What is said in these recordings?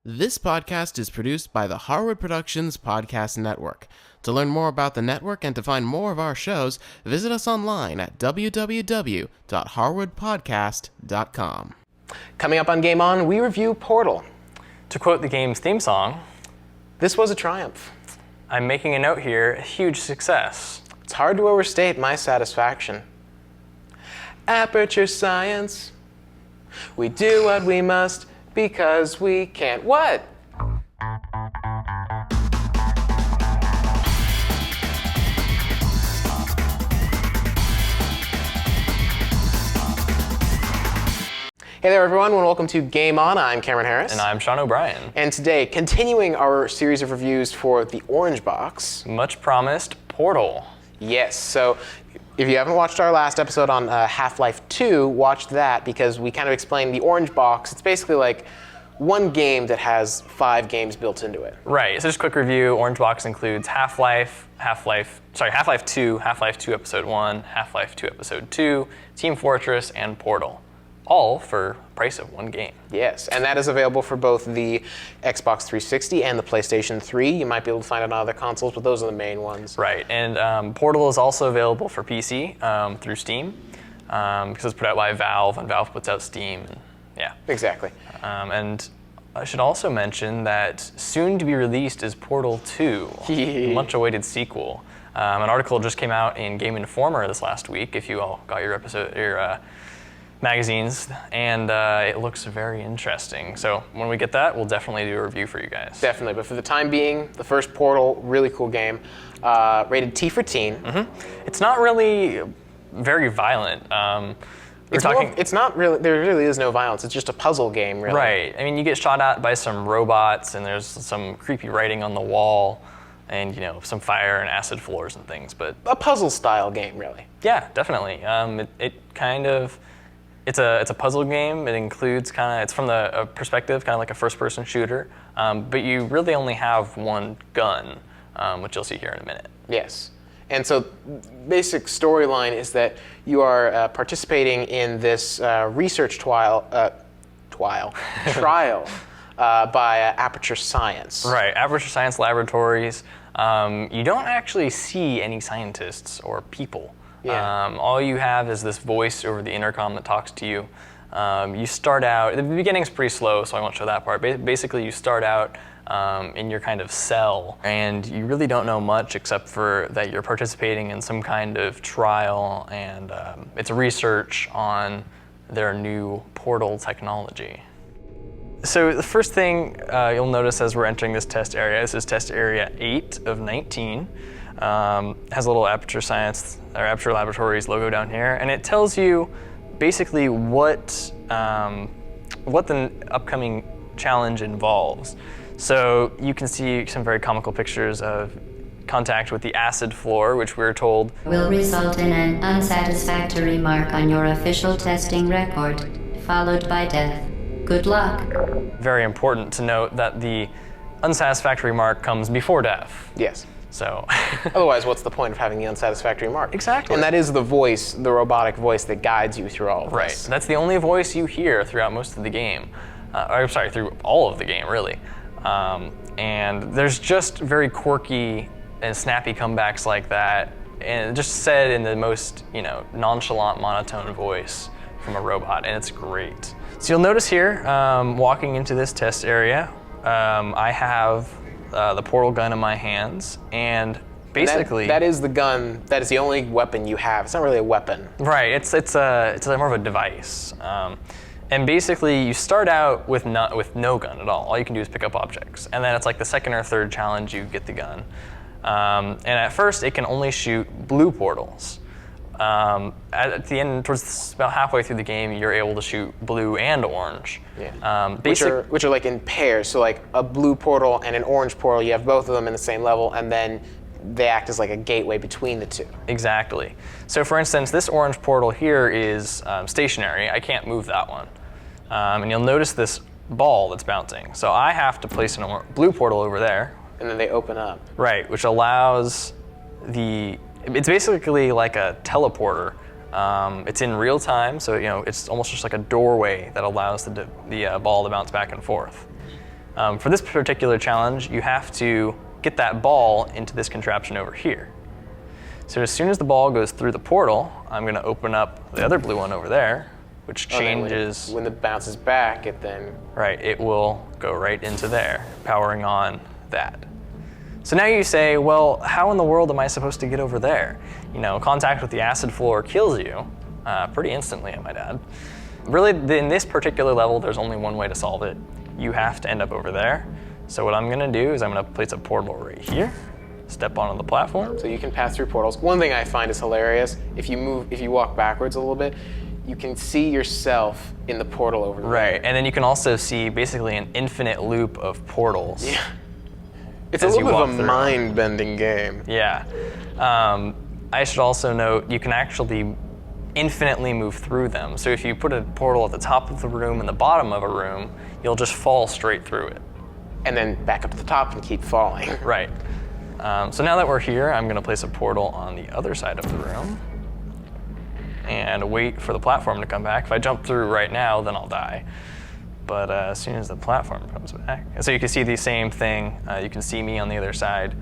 This podcast is produced by the Harwood Productions Podcast Network. To learn more about the network and to find more of our shows, visit us online at www.harwoodpodcast.com. Coming up on Game On, we review Portal. To quote the game's theme song, "This was a triumph. I'm making a note here, a huge success. It's hard to overstate my satisfaction. Aperture Science. We do what we must because we can't." What? Hey there, everyone, and welcome to Game On. I'm Cameron Harris. And I'm Sean O'Brien. And today, continuing our series of reviews for the Orange Box. Much promised Portal. Yes, so if you haven't watched our last episode on Half-Life 2, watch that because we kind of explained the Orange Box. It's basically like one game that has 5 games built into it. Right, so just a quick review. Orange Box includes Half-Life 2, Half-Life 2 Episode 1, Half-Life 2 Episode 2, Team Fortress, and Portal. All for the price of one game. Yes, and that is available for both the Xbox 360 and the PlayStation 3. You might be able to find it on other consoles, but those are the main ones. Right, and Portal is also available for PC through Steam, because it's put out by Valve, and Valve puts out Steam, and yeah. Exactly. And I should also mention that soon to be released is Portal 2, a much awaited sequel. An article just came out in Game Informer this last week, if you all got your magazines, and it looks very interesting. So when we get that, we'll definitely do a review for you guys. Definitely, but for the time being, the first Portal, really cool game, rated T for teen. Mm-hmm. It's not really very violent. It's not really, there really is no violence. It's just a puzzle game, really. Right. I mean, you get shot at by some robots, and there's some creepy writing on the wall, and some fire and acid floors and things. But a puzzle-style game, really. Yeah, definitely. It's a puzzle game. It includes it's from the perspective, kind of like a first-person shooter, but you really only have one gun, which you'll see here in a minute. Yes, and so basic storyline is that you are participating in this research trial by Aperture Science. Right, Aperture Science Laboratories. You don't actually see any scientists or people. Yeah. All you have is this voice over the intercom that talks to you. You start out, the beginning's pretty slow, so I won't show that part. Basically, you start out in your kind of cell, and you really don't know much except for that you're participating in some kind of trial, and it's research on their new portal technology. So the first thing you'll notice as we're entering this test area, this is test area 8 of 19. Has a little Aperture Science or Aperture Laboratories logo down here, and it tells you basically what the upcoming challenge involves. So you can see some very comical pictures of contact with the acid floor, which we're told will result in an unsatisfactory mark on your official testing record, followed by death. Good luck. Very important to note that the unsatisfactory mark comes before death. Yes. So, otherwise, what's the point of having the unsatisfactory mark? Exactly. And that is the voice, the robotic voice that guides you through all of right. this. That's the only voice you hear throughout most of the game. Through all of the game, really. And there's just very quirky and snappy comebacks like that, and just said in the most, nonchalant, monotone voice from a robot, and it's great. So you'll notice here, walking into this test area, I have the portal gun in my hands, and basically that is the gun. That is the only weapon you have. It's not really a weapon. Right. It's more of a device. And basically, you start out with no gun at all. All you can do is pick up objects, and then it's like the second or third challenge you get the gun. And at first, it can only shoot blue portals. At the end, towards about halfway through the game, you're able to shoot blue and orange. Yeah. Which are like in pairs. So like a blue portal and an orange portal, you have both of them in the same level, and then they act as like a gateway between the two. Exactly. So for instance, this orange portal here is stationary. I can't move that one. And you'll notice this ball that's bouncing. So I have to place a blue portal over there. And then they open up. Right, which allows it's basically like a teleporter. It's in real time, so it's almost just like a doorway that allows the ball to bounce back and forth. For this particular challenge, you have to get that ball into this contraption over here. So as soon as the ball goes through the portal, I'm going to open up the other blue one over there, which changes. When it bounces back, it then. Right, it will go right into there, powering on that. So now you say, well, how in the world am I supposed to get over there? You know, contact with the acid floor kills you pretty instantly, I might add. Really, in this particular level, there's only one way to solve it. You have to end up over there. So what I'm gonna do is I'm gonna place a portal right here, step onto the platform. So you can pass through portals. One thing I find is hilarious, if you walk backwards a little bit, you can see yourself in the portal over there. Right, and then you can also see basically an infinite loop of portals. Yeah. It's a little bit of a mind-bending game. Yeah. I should also note, you can actually infinitely move through them. So if you put a portal at the top of the room and the bottom of a room, you'll just fall straight through it. And then back up to the top and keep falling. Right. So now that we're here, I'm gonna place a portal on the other side of the room and wait for the platform to come back. If I jump through right now, then I'll die. But as soon as the platform comes back, and so you can see the same thing. You can see me on the other side.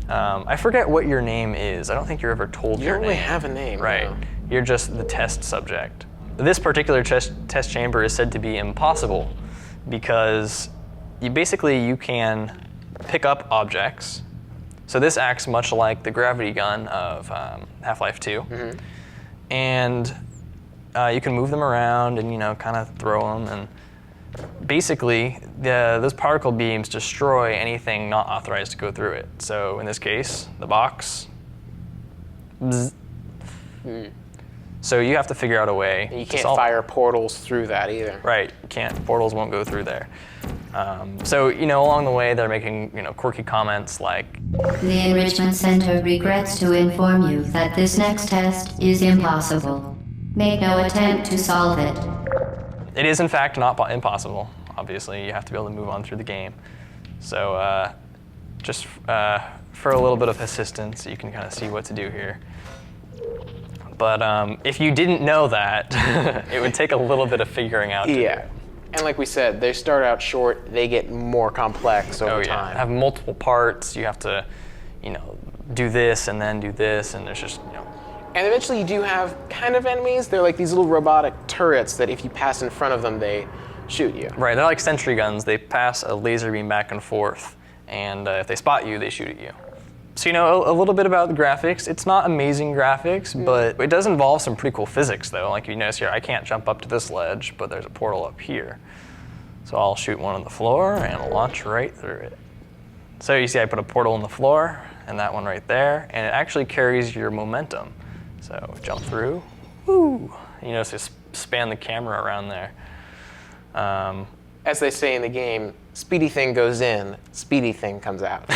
I forget what your name is. I don't think you're ever told your name. You don't really have a name. Right. No. You're just the test subject. This particular test chamber is said to be impossible because you can pick up objects. So this acts much like the gravity gun of Half-Life 2. Mm-hmm. And you can move them around and, you know, kind of throw them. And basically, those particle beams destroy anything not authorized to go through it. So in this case, the box. Bzz. So you have to figure out a way. And you can't fire portals through that either. Right, you can't. Portals won't go through there. So, you know, along the way, they're making, you know, quirky comments like, The Enrichment Center regrets to inform you that this next test is impossible. Make no attempt to solve it. It is, in fact, not impossible. Obviously, you have to be able to move on through the game. So just for a little bit of assistance, you can kind of see what to do here. But if you didn't know that, it would take a little bit of figuring out. Yeah. And like we said, they start out short, they get more complex over time. Have multiple parts. You have to, you know, do this and then do this, and there's just, you know. And eventually you do have kind of enemies. They're like these little robotic turrets that if you pass in front of them, they shoot you. Right, they're like sentry guns. They pass a laser beam back and forth, and if they spot you, they shoot at you. So, you know, a little bit about the graphics. It's not amazing graphics, but it does involve some pretty cool physics, though. Like you notice here, I can't jump up to this ledge, but there's a portal up here. So I'll shoot one on the floor and launch right through it. So you see I put a portal on the floor, and that one right there, and it actually carries your momentum. So jump through, woo! You notice just span the camera around there. As they say in the game, speedy thing goes in, speedy thing comes out.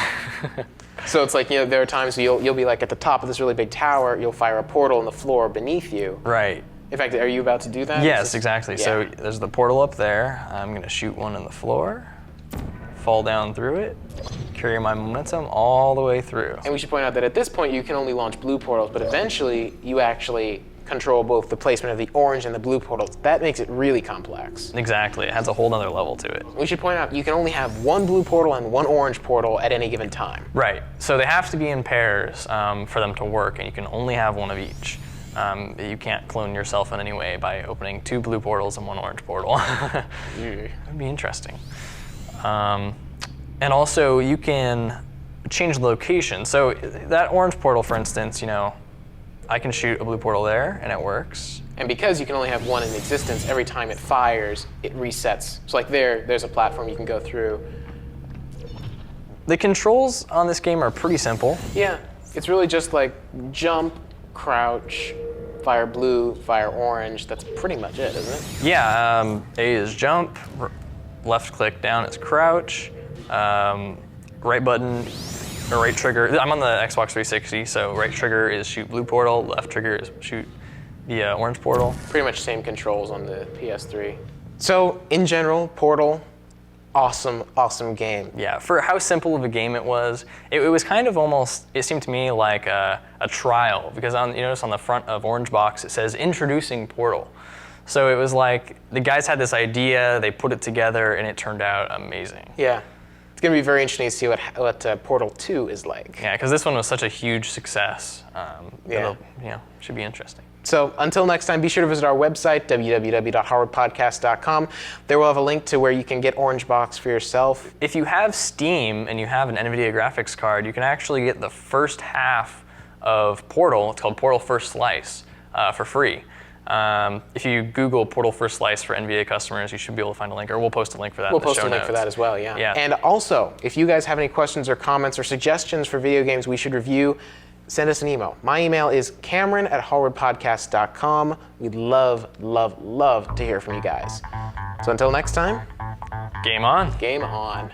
So it's like, you know, there are times you'll be like at the top of this really big tower, you'll fire a portal in the floor beneath you. Right. In fact, are you about to do that? Yes, exactly. Yeah. So there's the portal up there. I'm gonna shoot one on the floor, fall down through it, carry my momentum all the way through. And we should point out that at this point you can only launch blue portals, but eventually you actually control both the placement of the orange and the blue portals. That makes it really complex. Exactly, it has a whole nother level to it. We should point out you can only have one blue portal and one orange portal at any given time. Right, so they have to be in pairs for them to work, and you can only have one of each. You can't clone yourself in any way by opening 2 blue portals and 1 orange portal. That would be interesting. And also, you can change the location. So that orange portal, for instance, you know, I can shoot a blue portal there, and it works. And because you can only have one in existence, every time it fires, it resets. So like there's a platform you can go through. The controls on this game are pretty simple. Yeah, it's really just like jump, crouch, fire blue, fire orange. That's pretty much it, isn't it? Yeah, A is jump, left click down is crouch, right button, or right trigger. I'm on the Xbox 360, so right trigger is shoot blue portal, left trigger is shoot the orange portal. Pretty much same controls on the PS3. So in general, Portal, awesome game. Yeah, for how simple of a game it was was kind of almost, it seemed to me like a trial, because you notice on the front of Orange Box it says introducing Portal. So it was like the guys had this idea, they put it together, and it turned out amazing. Yeah. It's going to be very interesting to see what Portal 2 is like. Yeah, because this one was such a huge success. Yeah. Should be interesting. So until next time, be sure to visit our website, www.harvardpodcast.com. There we'll have a link to where you can get Orange Box for yourself. If you have Steam and you have an NVIDIA graphics card, you can actually get the first half of Portal. It's called Portal First Slice for free. If you Google Portal First Slice for NVIDIA customers, you should be able to find a link, or we'll post a link for that in the show notes. We'll post a link for that as well, yeah. Yeah. And also, if you guys have any questions or comments or suggestions for video games we should review, send us an email. My email is Cameron@HarvardPodcast.com. We'd love, love, love to hear from you guys. So until next time, Game on. game on.